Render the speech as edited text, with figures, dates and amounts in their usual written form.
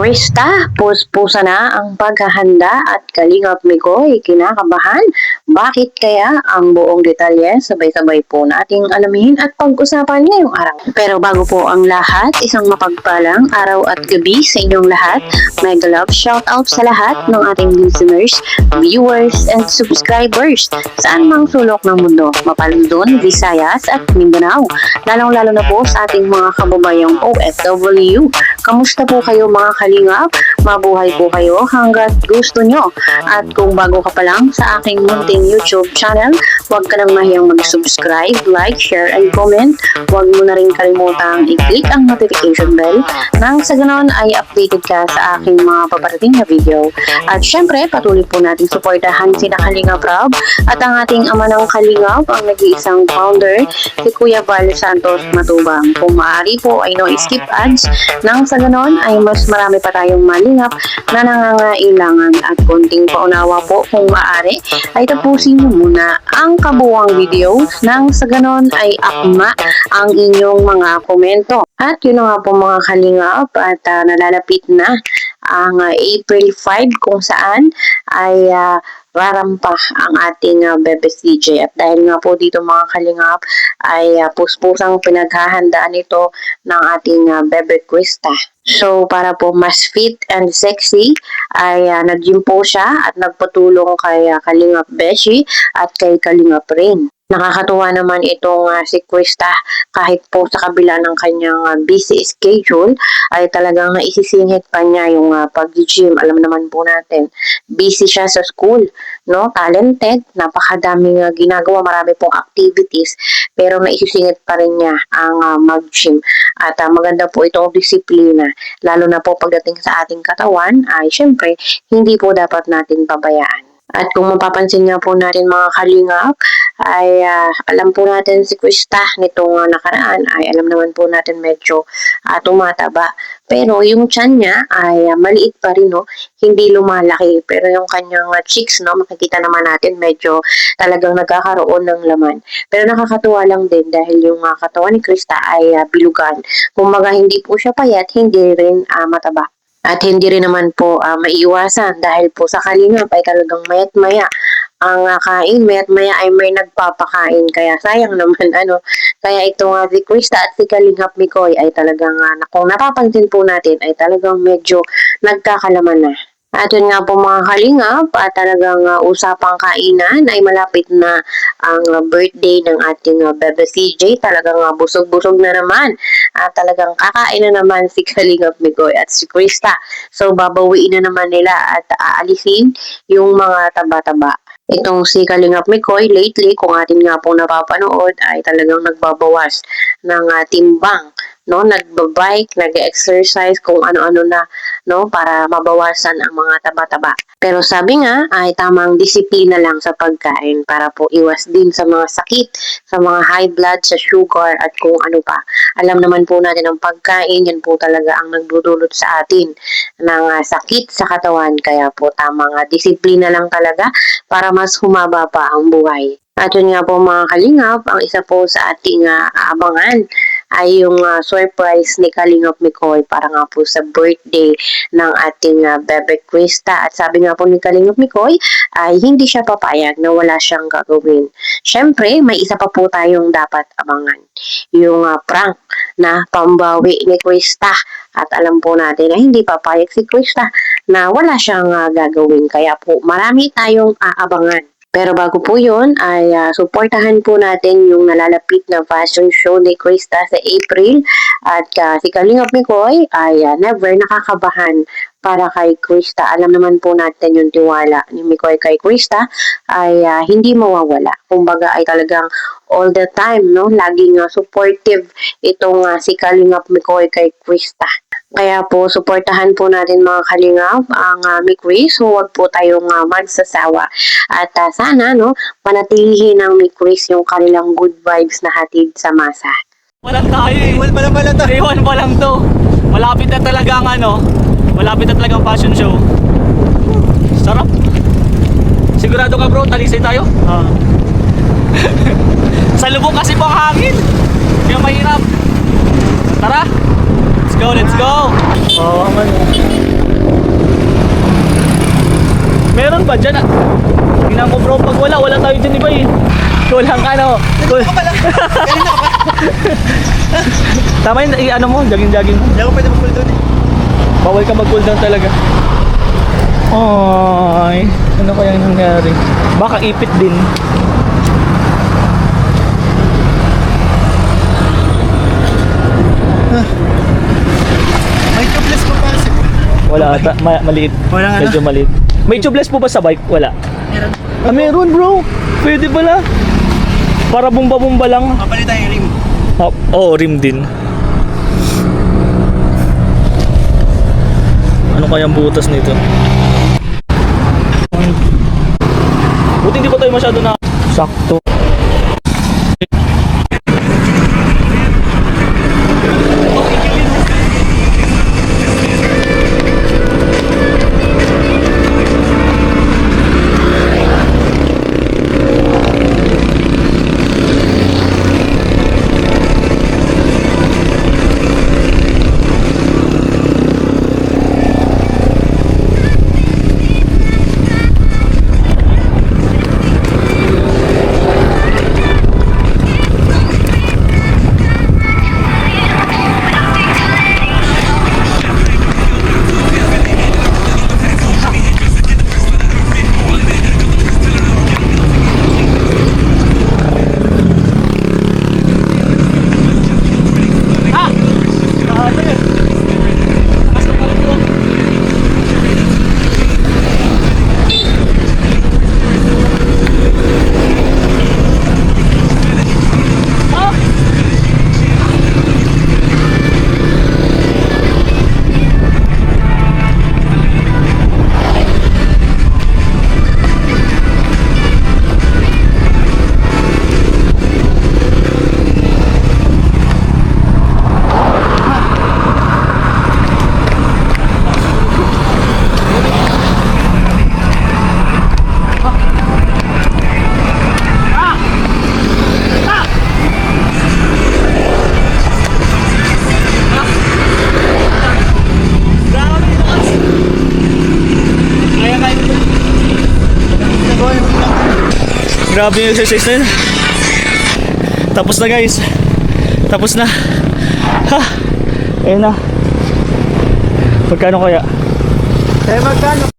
Krista, puspusa na ang paghahanda at Kalingap Mikoy kinakabahan. Bakit kaya? Ang buong detalye sabay-sabay po nating alamin at pag-usapan ngayong araw. Pero bago po ang lahat, isang mapagpalang araw at gabi sa inyong lahat. Mega love shoutout sa lahat ng ating listeners, viewers, and subscribers saan mang sulok ng mundo, Mapalundon, Visayas at Mindanao. Lalong-lalo na po sa ating mga kababayang OFW. Kamusta po kayo mga kalingap? Mabuhay po kayo hanggat gusto nyo. At kung bago ka pa lang sa aking munting YouTube channel, huwag ka nang mahiyang mag-subscribe, like, share, and comment. Huwag mo na rin kalimutang i-click ang notification bell nang sa ganon ay updated ka sa aking mga paparating na video. At syempre, patuloy po natin suportahan si Kalingap Rob at ang ating ama ng Kalingap, ang nag-iisang founder, si Kuya Val Santos Matubang. Kung maaari po ay no skip ads nang sa ganon ay mas marami pa tayong malingap na nangangailangan at konting paunawa po kung maaari ay tapusin nyo muna ang kabuwang video nang sa ganon ay akma ang inyong mga komento. At yun nga po mga kalingap at nalalapit na ang April 5 kung saan ay rarampa ang ating Bebe CJ. At dahil nga po dito mga kalingap ay puspusang pinaghahandaan ito ng ating Bebe Krista. So para po mas fit and sexy ay nag-gym po siya at nagpatulong kay Kalingap Beshi at kay Kalingap Rain. Nakakatuwa naman itong si Krista kahit po sa kabila ng kanyang busy schedule ay talagang naisisingit pa niya yung pag-gym. Alam naman po natin, busy siya sa school, no? Talented, napakadaming ginagawa, marami pong activities, pero naisisingit pa rin niya ang mag-gym. At maganda po itong disiplina, lalo na po pagdating sa ating katawan, ay syempre, hindi po dapat natin pabayaan. At kung mapapansin nga po natin mga kalingap, ay alam po natin si Krista nitong nakaraan ay alam naman po natin medyo tumataba. Pero yung tiyan niya ay maliit pa rin, no? Hindi lumalaki. Pero yung kanyang cheeks, no? Makikita naman natin medyo talagang nagkakaroon ng laman. Pero nakakatuwa lang din dahil yung katawan ni Krista ay bilugan. Kumbaga hindi po siya payat, hindi rin mataba. At hindi rin naman po maiiwasan dahil po sa kalingap ay talagang mayat maya ang kain, mayat maya ay may nagpapakain. Kaya sayang naman Kaya ito si Krista at si Kalingap Mikoy ay talagang kung napapansin po natin ay talagang medyo nagkakalaman na. At yun nga po mga kalingap, talagang usapang kainan ay malapit na ang birthday ng ating Bebe CJ. Talagang busog-busog na naman. Talagang kakain na naman si Kalingap Mikoy at si Krista. So babawiin na naman nila at aalisin yung mga taba-taba. Itong si Kalingap Mikoy, lately, kung atin nga po napapanood, ay talagang nagbabawas ng timbang. No, nagbabike, nag-exercise, kung ano-ano na, no, para mabawasan ang mga taba-taba. Pero sabi nga, ay tamang disiplina lang sa pagkain para po iwas din sa mga sakit, sa mga high blood, sa sugar, at kung ano pa. Alam naman po natin ang pagkain, yan po talaga ang nagdudulot sa atin ng sakit sa katawan. Kaya po tamang disiplina lang talaga para mas humaba pa ang buhay. At yun nga po mga kalingap, ang isa po sa ating aabangan ay yung surprise ni Kalingap Mikoy para nga po sa birthday ng ating Bebe Krista. At sabi nga po ni Kalingap Mikoy ay hindi siya papayag na wala siyang gagawin. Syempre, may isa pa po tayong dapat abangan. Yung prank na pambawi ni Krista. At alam po natin na hindi papayag si Krista na wala siyang gagawin. Kaya po marami tayong aabangan. Pero bago po yun, ay suportahan po natin yung nalalapit na fashion show ni Krista sa April. At si Kalingap Mikoy ay never nakakabahan para kay Krista. Alam naman po natin yung tiwala ni Mikoy kay Krista ay hindi mawawala. Kumbaga ay talagang all the time, no? Laging supportive itong si Kalingap Mikoy kay Krista. Kaya po, suportahan po natin mga kalingap ang Mikris. So, huwag po tayong magsasawa. At sana, no, panatilihin ng Mikris yung kanilang good vibes na hatid sa masa. Walang tayo eh. Iwan pa lang pala to. Iwan pa lang to. Malapit na talaga ang malapit na talaga ang fashion show. Sarap. Sigurado ka bro, talisay tayo? Sa lubong kasi po ang hangin. Kaya mahirap. Tara. Let's go, let's go. Oo, man. Meron ba dyan? Tingnan ko bro, pag wala tayo dyan iba eh. Kulang ka no. Nandito ka pala. Kanina ka pa. Tama yun, ano mo, jogging mo. Hindi ako pwede mag-pull doon eh. Bawal ka mag-cool down talaga. Ay, ano kaya nangyari? Baka ipit din. May tubeless po pa kasi. Wala ata, maliit. Walang ano? Medyo maliit. May tubeless po ba sa bike? Wala. Meron. Ah, meron bro. Pwede pala. Para bumba-bumba lang. Kapalit tayo yung rim. Oh, oh, rim din. Ano kayang butas nito? Buti hindi pa tayo masyado na sakto. Grabe yung exercise na yun. Tapos na guys. Tapos na. Ha! Ayun na. Magkano kaya? Magkano?